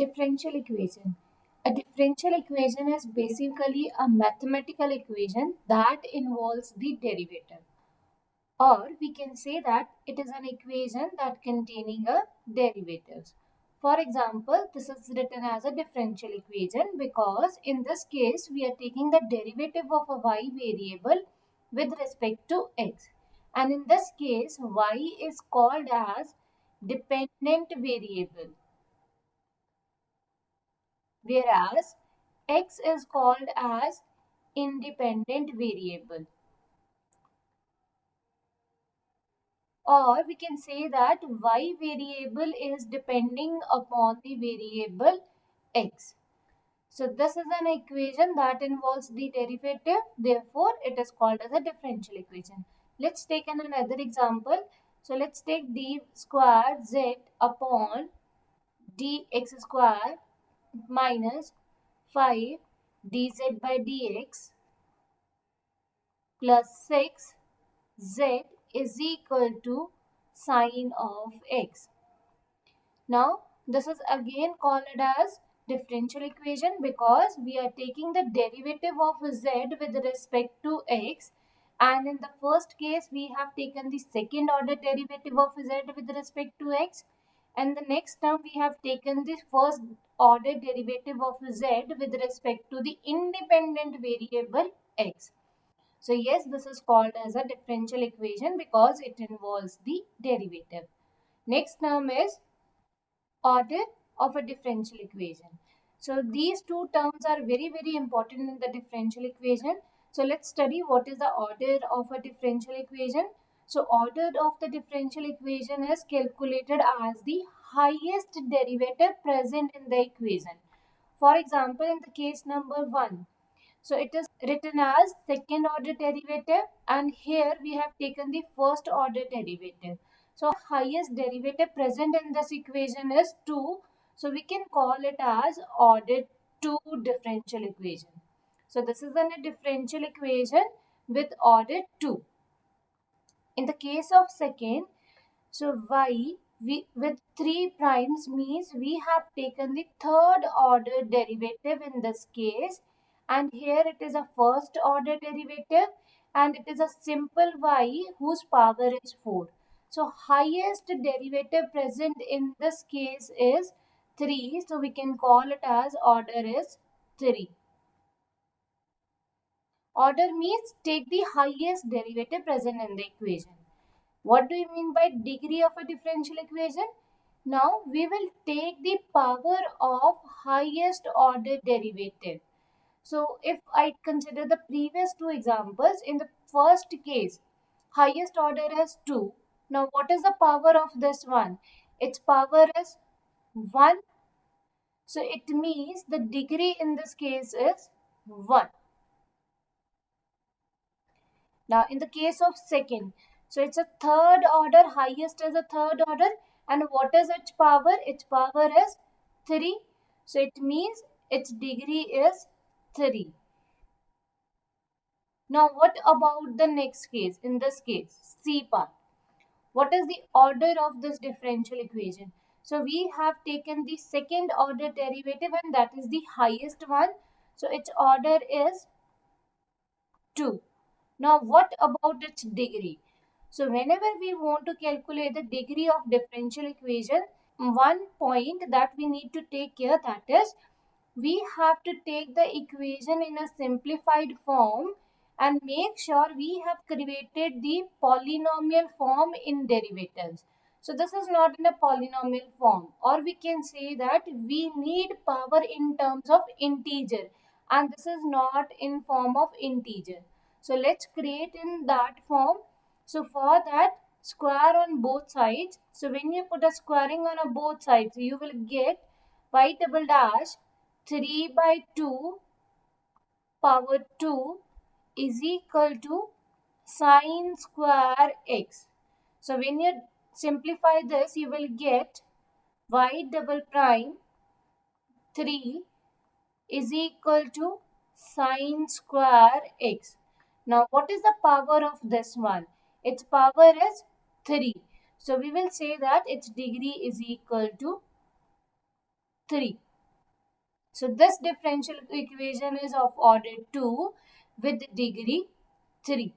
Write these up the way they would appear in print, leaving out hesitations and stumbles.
Differential equation. A differential equation is basically a mathematical equation that involves the derivative. Or we can say that it is an equation that containing a derivatives. For example, this is written as a differential equation because in this case we are taking the derivative of a y variable with respect to x. And in this case, y is called as dependent variable, whereas x is called as independent variable. Or we can say that y variable is depending upon the variable x. So this is an equation that involves the derivative, therefore it is called as a differential equation. Let's take another example. So let's take d square z upon dx square minus 5 dz by dx plus 6 z is equal to sine of x. Now this is again called as differential equation because we are taking the derivative of z with respect to x, and in the first case we have taken the second order derivative of z with respect to x, and the next term we have taken the first order derivative of z with respect to the independent variable x. So yes, this is called as a differential equation because it involves the derivative. Next term is order of a differential equation. So these two terms are very important in the differential equation. So let's study what is the order of a differential equation. So order of the differential equation is calculated as the highest derivative present in the equation. For example, in the case number 1, so it is written as second order derivative, and here we have taken the first order derivative. So highest derivative present in this equation is 2. So we can call it as order 2 differential equation. So this is a differential equation with order 2. In the case of second, so y with 3 primes means we have taken the third order derivative in this case, and here it is a first order derivative and it is a simple y whose power is 4. So highest derivative present in this case is 3, so we can call it as order is 3. Order means take the highest derivative present in the equation. What do you mean by degree of a differential equation? Now we will take the power of highest order derivative. So if I consider the previous two examples, in the first case, highest order is 2. Now what is the power of this one? Its power is 1. So it means the degree in this case is 1. Now, in the case of second, so it's a third order, highest is a third order, and what is its power? Its power is 3. So it means its degree is 3. Now, what about the next case? In this case, C part. What is the order of this differential equation? So we have taken the second order derivative, and that is the highest one. So its order is 2. Now, what about its degree? So, whenever we want to calculate the degree of differential equation, one point that we need to take care, that is, we have to take the equation in a simplified form and make sure we have created the polynomial form in derivatives. So this is not in a polynomial form, or we can say that we need power in terms of integer, and this is not in form of integer. So let's create in that form. So for that, square on both sides. So when you put a squaring on a both sides, you will get y double dash 3 by 2 power 2 is equal to sine square x. So when you simplify this, you will get y double prime 3 is equal to sine square x. Now what is the power of this one? Its power is 3. So we will say that its degree is equal to 3. So this differential equation is of order 2 with degree 3.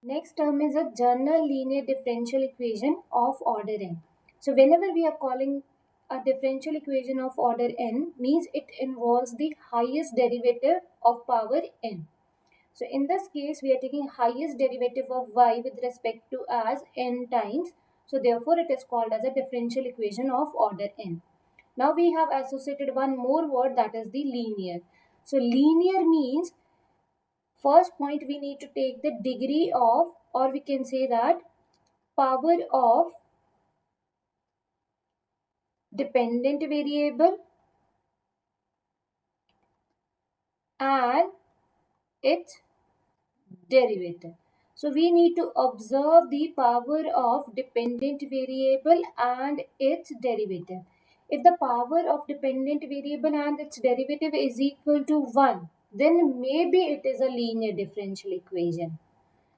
Next term is a general linear differential equation of order n. So whenever we are calling a differential equation of order n, means it involves the highest derivative of power n. So in this case, we are taking highest derivative of y with respect to as n times. So therefore, it is called as a differential equation of order n. Now we have associated one more word, that is the linear. So linear means, first point we need to take the degree of, or we can say that power of dependent variable and its derivative. So we need to observe the power of dependent variable and its derivative. If the power of dependent variable and its derivative is equal to 1, then maybe it is a linear differential equation.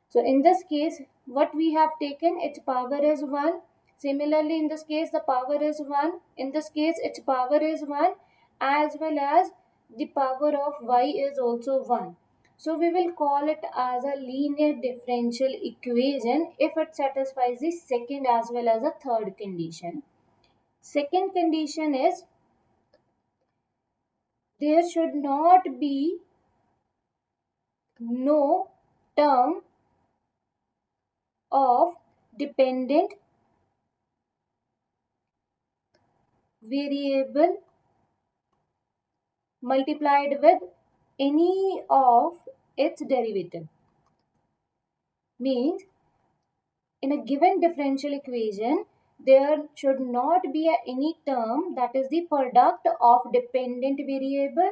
So in this case, what we have taken, its power is 1. Similarly, in this case, the power is 1. In this case, its power is 1, as well as the power of y is also 1. So we will call it as a linear differential equation if it satisfies the second as well as the third condition. Second condition is, there should not be no term of dependent variable multiplied with any of its derivative. Means, in a given differential equation, there should not be any term that is the product of dependent variable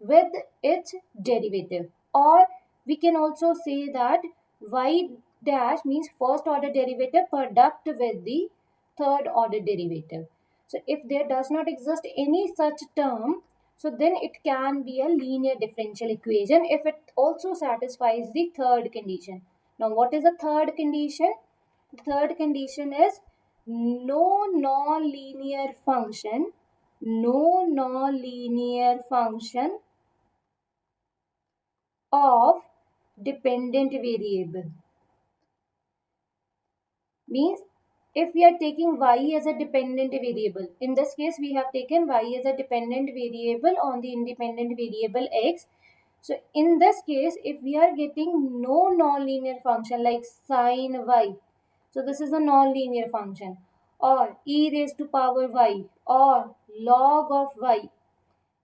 with its derivative. Or we can also say that y dash means first order derivative product with the third order derivative. So if there does not exist any such term, so then it can be a linear differential equation if it also satisfies the third condition. Now what is the third condition? The third condition is, no nonlinear function, no nonlinear function of dependent variable. Means, if we are taking y as a dependent variable, in this case we have taken y as a dependent variable on the independent variable x. So in this case, if we are getting no nonlinear function like sine y, so this is a nonlinear function, or e raised to power y, or log of y.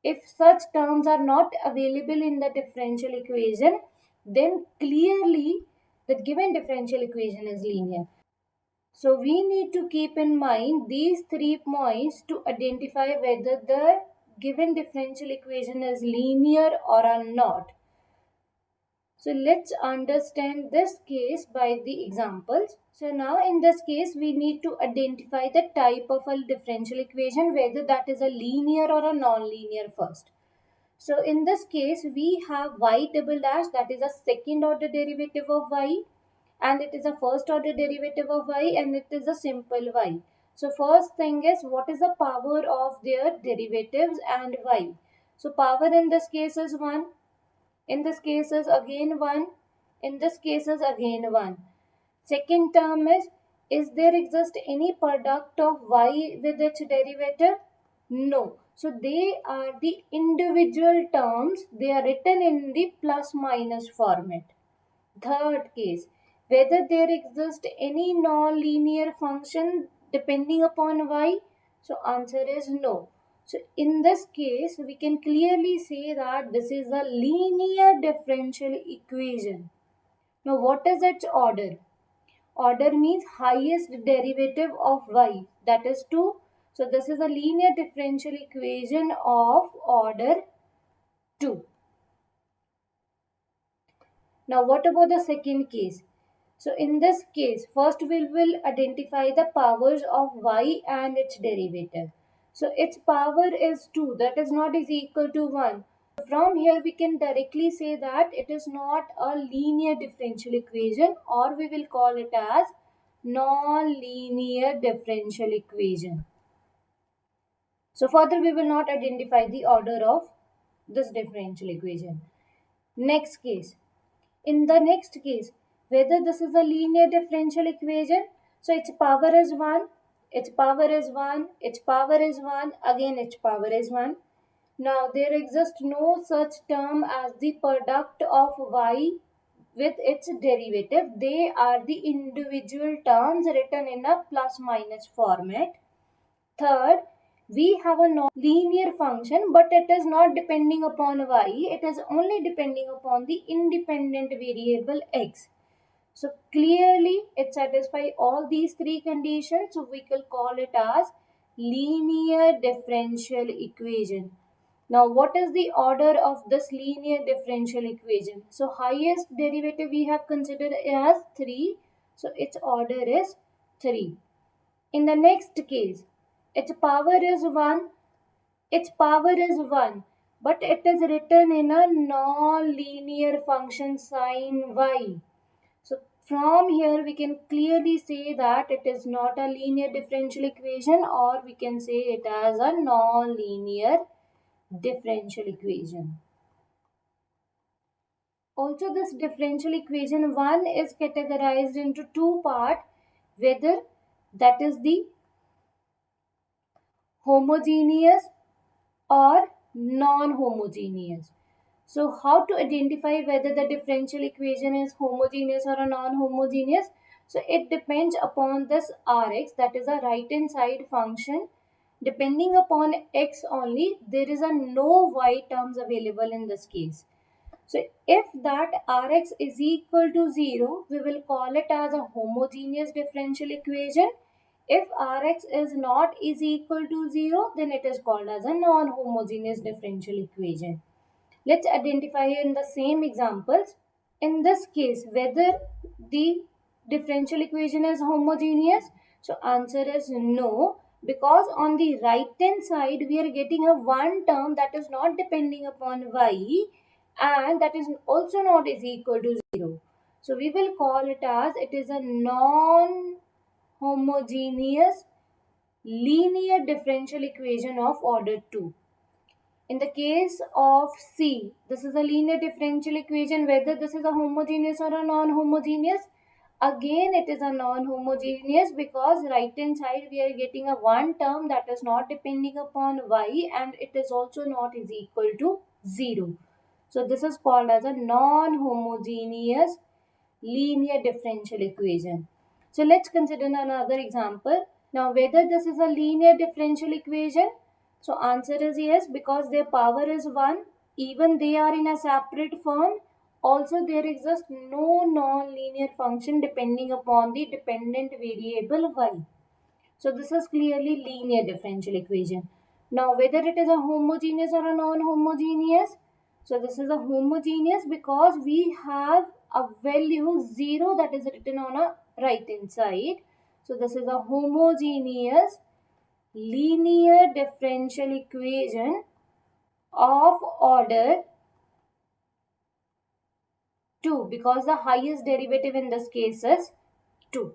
If such terms are not available in the differential equation, then clearly the given differential equation is linear. So we need to keep in mind these 3 points to identify whether the given differential equation is linear or not. So let's understand this case by the examples. So now in this case, we need to identify the type of a differential equation, whether that is a linear or a non-linear first. So in this case, we have y double dash, that is a second order derivative of y, and it is a first order derivative of y, and it is a simple y. So first thing is, what is the power of their derivatives and y? So power in this case is 1. In this case is again 1. In this case is again 1. Second term is there exist any product of y with its derivative? No. So they are the individual terms. They are written in the plus minus format. Third case, whether there exists any non-linear function depending upon y? So answer is no. So in this case, we can clearly say that this is a linear differential equation. Now what is its order? Order means highest derivative of y, that is 2. So this is a linear differential equation of order 2. Now what about the second case? So in this case, first we will identify the powers of y and its derivative. So its power is 2, that is not is equal to 1. From here we can directly say that it is not a linear differential equation, or we will call it as non-linear differential equation. So further we will not identify the order of this differential equation. Next case. In the next case, whether this is a linear differential equation, so its power is 1, its power is 1, its power is 1, again its power is 1. Now there exists no such term as the product of y with its derivative. They are the individual terms written in a plus minus format. Third, we have a non-linear function, but it is not depending upon y, it is only depending upon the independent variable x. So clearly it satisfies all these three conditions, so we can call it as linear differential equation. Now what is the order of this linear differential equation? So highest derivative we have considered as 3, so its order is 3. In the next case, its power is 1, its power is 1, but it is written in a non-linear function sin y. So from here we can clearly say that it is not a linear differential equation, or we can say it as a non-linear differential equation. Also this differential equation 1 is categorized into two parts, whether that is the homogeneous or non-homogeneous. So how to identify whether the differential equation is homogeneous or a non-homogeneous? So it depends upon this Rx, that is a right hand side function. Depending upon x only, there is a no y terms available in this case. So if that Rx is equal to 0, we will call it as a homogeneous differential equation. If Rx is not is equal to 0, then it is called as a non-homogeneous differential equation. Let's identify in the same examples. In this case, whether the differential equation is homogeneous, so answer is no, because on the right hand side we are getting a one term that is not depending upon y, and that is also not is equal to 0. So we will call it as it is a non-homogeneous linear differential equation of order 2. In the case of C, this is a linear differential equation, whether this is a homogeneous or a non-homogeneous. Again, it is a non-homogeneous because right hand side we are getting a one term that is not depending upon y, and it is also not is equal to 0. So this is called as a non-homogeneous linear differential equation. So let's consider another example. Now whether this is a linear differential equation, so answer is yes, because their power is 1, even they are in a separate form. Also there exists no non-linear function depending upon the dependent variable y. So this is clearly linear differential equation. Now whether it is a homogeneous or a non-homogeneous, so this is a homogeneous because we have a value 0 that is written on a right hand side. So this is a homogeneous linear differential equation of order 2 because the highest derivative in this case is 2.